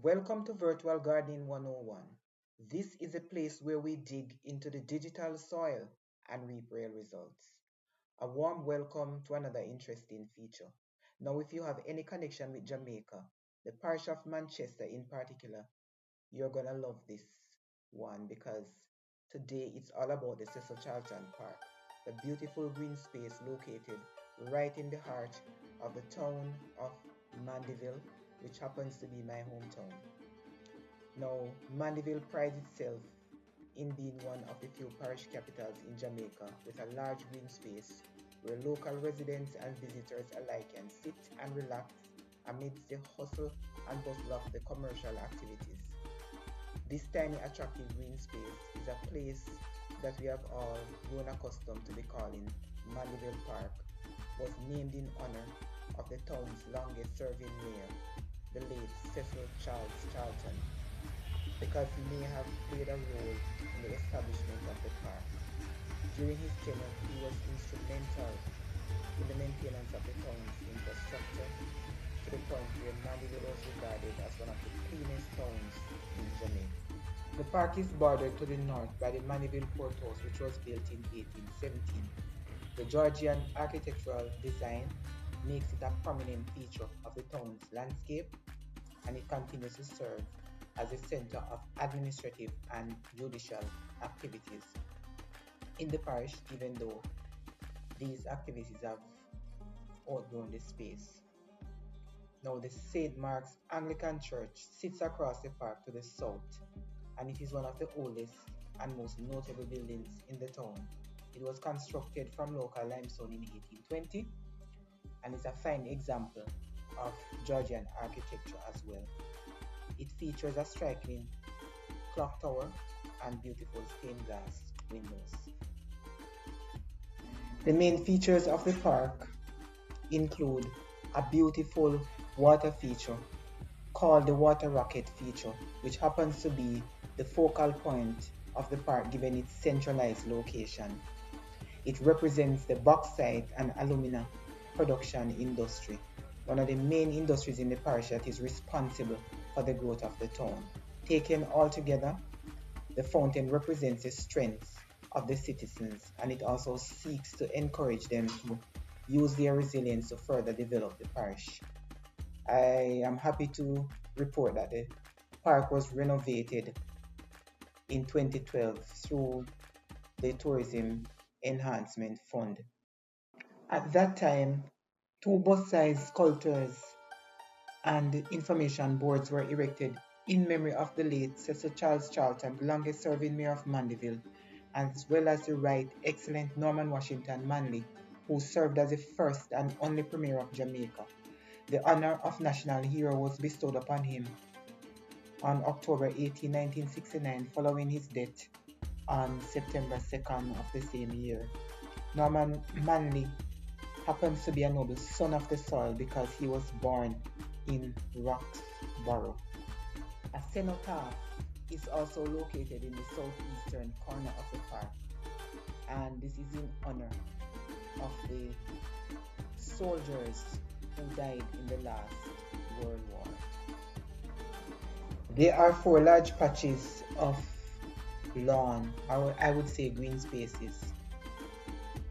Welcome to Virtual Gardening 101. This is a place where we dig into the digital soil and reap real results. A warm welcome to another interesting feature. Now, if you have any connection with Jamaica, the parish of Manchester in particular, you're gonna love this one because today it's all about the Cecil Charlton Park, the beautiful green space located right in the heart of the town of Mandeville, which happens to be my hometown. Now, Mandeville prides itself in being one of the few parish capitals in Jamaica with a large green space where local residents and visitors alike can sit and relax amidst the hustle and bustle of the commercial activities. This tiny attractive green space is a place that we have all grown accustomed to be calling Mandeville Park, was named in honor of the town's longest serving mayor, the late Cecil Charlton, because he may have played a role in the establishment of the park. During his tenure, he was instrumental in the maintenance of the town's infrastructure to the point where Mandeville was regarded as one of the cleanest towns in Jamaica. The park is bordered to the north by the Mandeville courthouse, which was built in 1817. The Georgian architectural design makes it a prominent feature of the town's landscape, and it continues to serve as a center of administrative and judicial activities in the parish, even though these activities have outgrown the space. Now, the St. Mark's Anglican Church sits across the park to the south, and it is one of the oldest and most notable buildings in the town. It was constructed from local limestone in 1820 and is a fine example of Georgian architecture as well. It features a striking clock tower and beautiful stained glass windows. The main features of the park include a beautiful water feature called the water rocket feature, which happens to be the focal point of the park given its centralized location. It represents the bauxite and alumina production industry, one of the main industries in the parish that is responsible for the growth of the town. Taken all together, the fountain represents the strength of the citizens, and it also seeks to encourage them to use their resilience to further develop the parish. I am happy to report that the park was renovated in 2012 through the Tourism Enhancement Fund. At that time, two bus-sized sculptures and information boards were erected in memory of the late Cecil Charles Charlton, the longest serving mayor of Mandeville, as well as the Right Excellent Norman Washington Manley, who served as the first and only premier of Jamaica. The honor of national hero was bestowed upon him on October 18, 1969, following his death on September 2nd of the same year. Norman Manley happens to be a noble son of the soil because he was born in Roxborough. A cenotaph is also located in the southeastern corner of the park, and this is in honor of the soldiers who died in the last World War. There are four large patches of lawn, or I would say green spaces,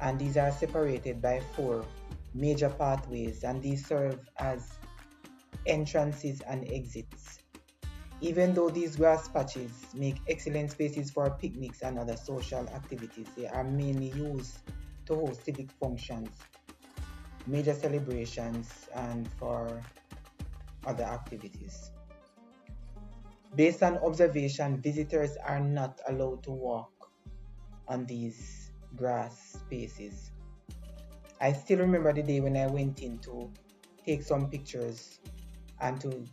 and these are separated by four major pathways, and these serve as entrances and exits. Even though these grass patches make excellent spaces for picnics and other social activities, they are mainly used to host civic functions, major celebrations, and for other activities. Based on observation, visitors are not allowed to walk on these grass spaces. I still remember the day when I went in to take some pictures and to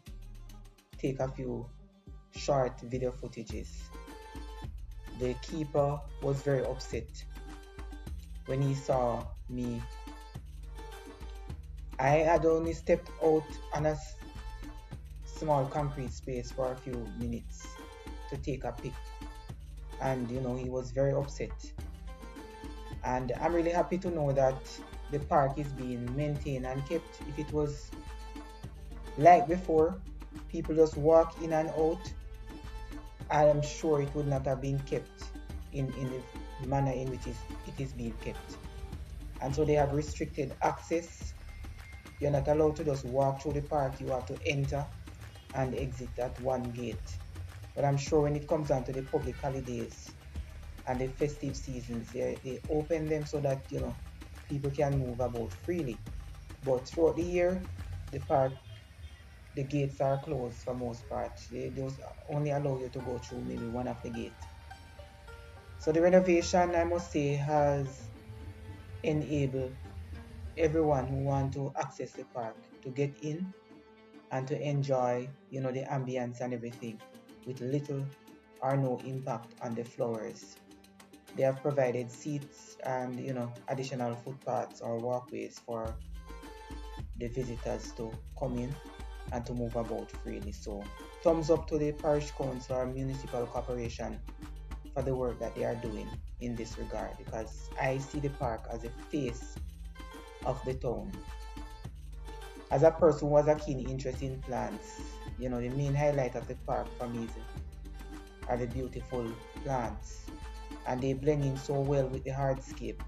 take a few short video footages. The keeper was very upset when he saw me. I had only stepped out on a small concrete space for a few minutes to take a pic, and he was very upset. And I'm really happy to know that the park is being maintained and kept. If it was like before, people just walk in and out, I am sure it would not have been kept in the manner in which it is being kept. And so they have restricted access. You're not allowed to just walk through the park. You have to enter and exit at one gate. But I'm sure when it comes down to the public holidays and the festive seasons, they open them so that, you know, people can move about freely. But throughout the year, the gates are closed for most part. They just only allow you to go through maybe one of the gates. So the renovation, I must say, has enabled everyone who want to access the park to get in and to enjoy, you know, the ambience and everything with little or no impact on the flowers. They have provided seats and, you know, additional footpaths or walkways for the visitors to come in and to move about freely. So thumbs up to the parish council or municipal corporation for the work that they are doing in this regard, because I see the park as a face of the town. As a person who has a keen interest in plants, you know, the main highlight of the park for me are the beautiful plants, and they blend in so well with the hardscape.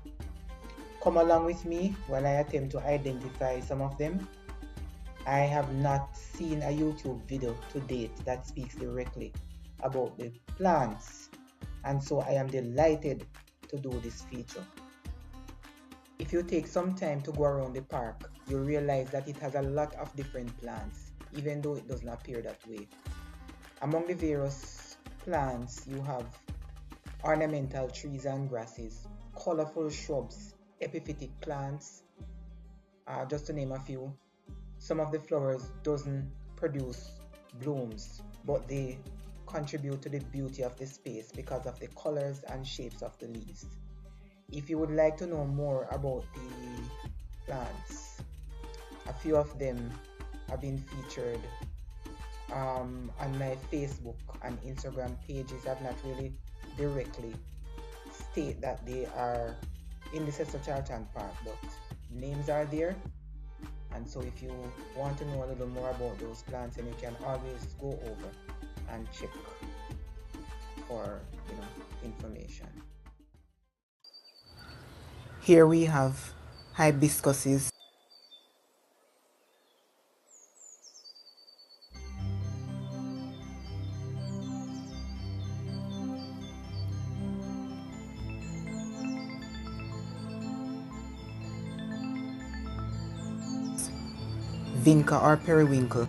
Come along with me while I attempt to identify some of them. I have not seen a YouTube video to date that speaks directly about the plants, and so I am delighted to do this feature. If you take some time to go around the park, you'll realize that it has a lot of different plants, even though it doesn't appear that way. Among the various plants, you have ornamental trees and grasses, colorful shrubs, epiphytic plants, just to name a few. Some of the flowers doesn't produce blooms, but they contribute to the beauty of the space because of the colors and shapes of the leaves. If you would like to know more about the plants, a few of them have been featured on my Facebook and Instagram pages. I've not really directly state that they are in the Cecil Charlton Park, but names are there. And so if you want to know a little more about those plants, then you can always go over and check for, you know, information. Here we have hibiscuses, vinca or periwinkle,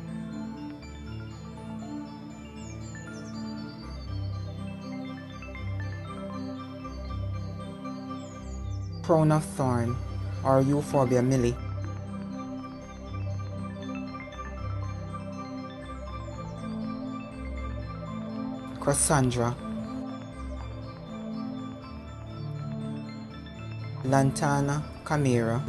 crown of thorn or euphorbia milli, Cassandra, Lantana camera,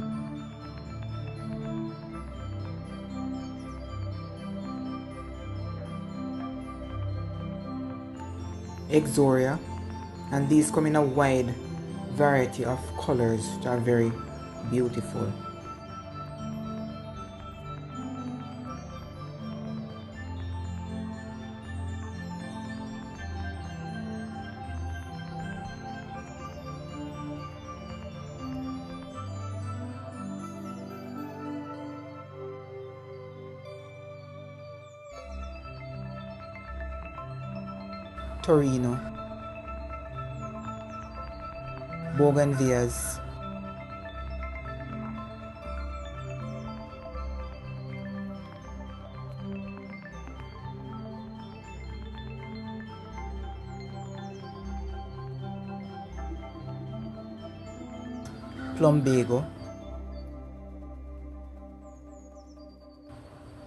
Exoria, and these come in a wide variety of colors which are very beautiful. Torino, Bougainvilleas, Plumbago,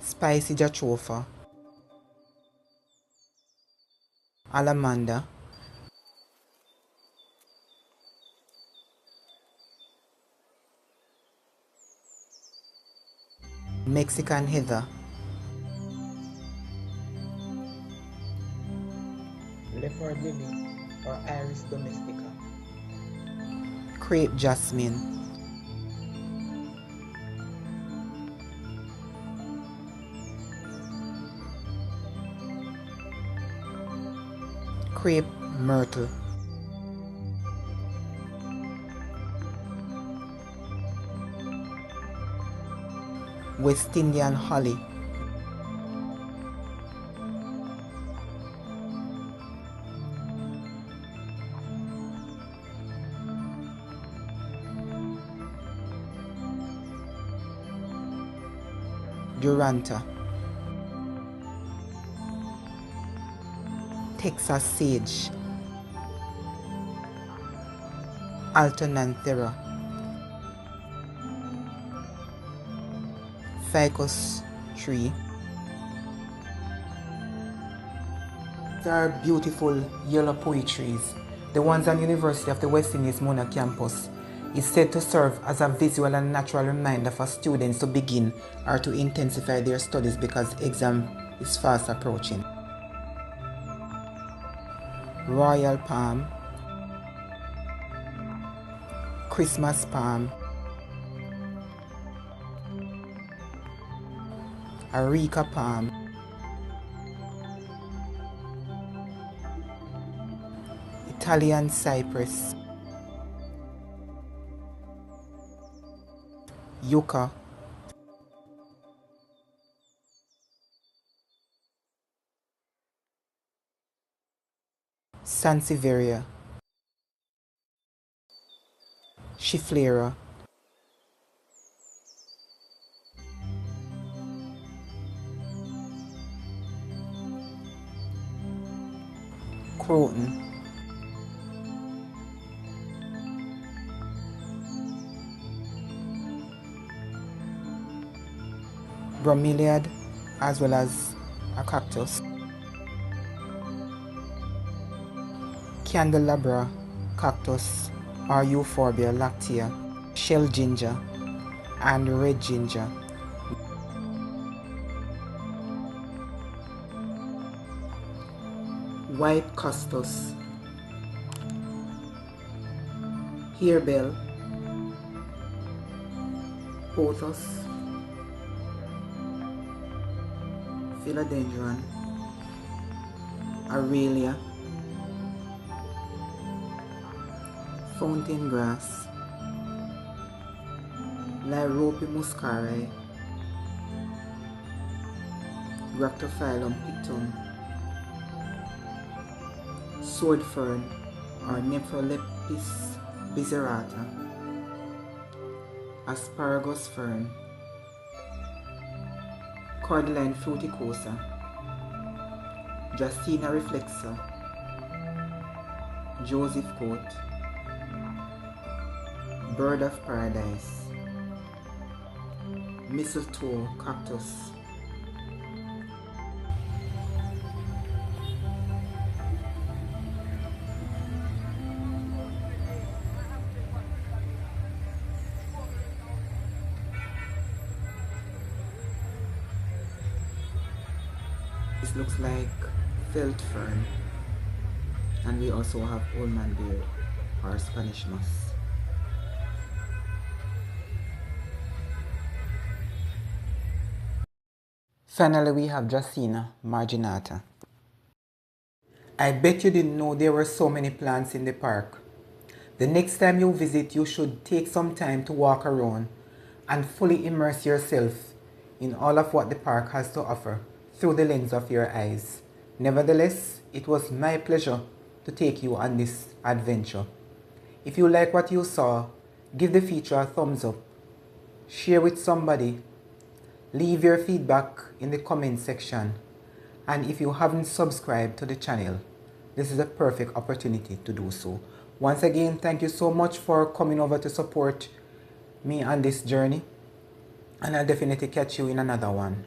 Spicy Jatropha, Alamanda, Mexican heather, leopard lily or Iris domestica, crepe jasmine, crepe myrtle, West Indian holly, Duranta, Texas sage, Alternanthera, ficus tree. These are beautiful yellow poi trees. The ones on University of the West Indies Mona campus is said to serve as a visual and natural reminder for students to begin or to intensify their studies because exam is fast approaching. Royal palm, Christmas palm, Areca palm, Italian cypress, yucca, Sansevieria, Schefflera, Croton, bromeliad, as well as a cactus, candelabra cactus or Euphorbia lactea, shell ginger and red ginger, white custus, harebell, pothos, philodendron, aurelia, fountain grass, Lyrope muscari, Ractophyllum pictum, sword fern or Nephrolepis bizarrata, asparagus fern, cordyline fruticosa, Justina reflexa, Joseph coat, bird of paradise, mistletoe cactus, this looks like felt fern, and we also have old man beard or Spanish moss. Finally, we have Dracaena marginata. I bet you didn't know there were so many plants in the park. The next time you visit, you should take some time to walk around and fully immerse yourself in all of what the park has to offer through the lens of your eyes. Nevertheless, it was my pleasure to take you on this adventure. If you like what you saw, give the feature a thumbs up, share with somebody, leave your feedback in the comment section, and if you haven't subscribed to the channel, this is a perfect opportunity to do so. Once again, thank you so much for coming over to support me on this journey, and I'll definitely catch you in another one.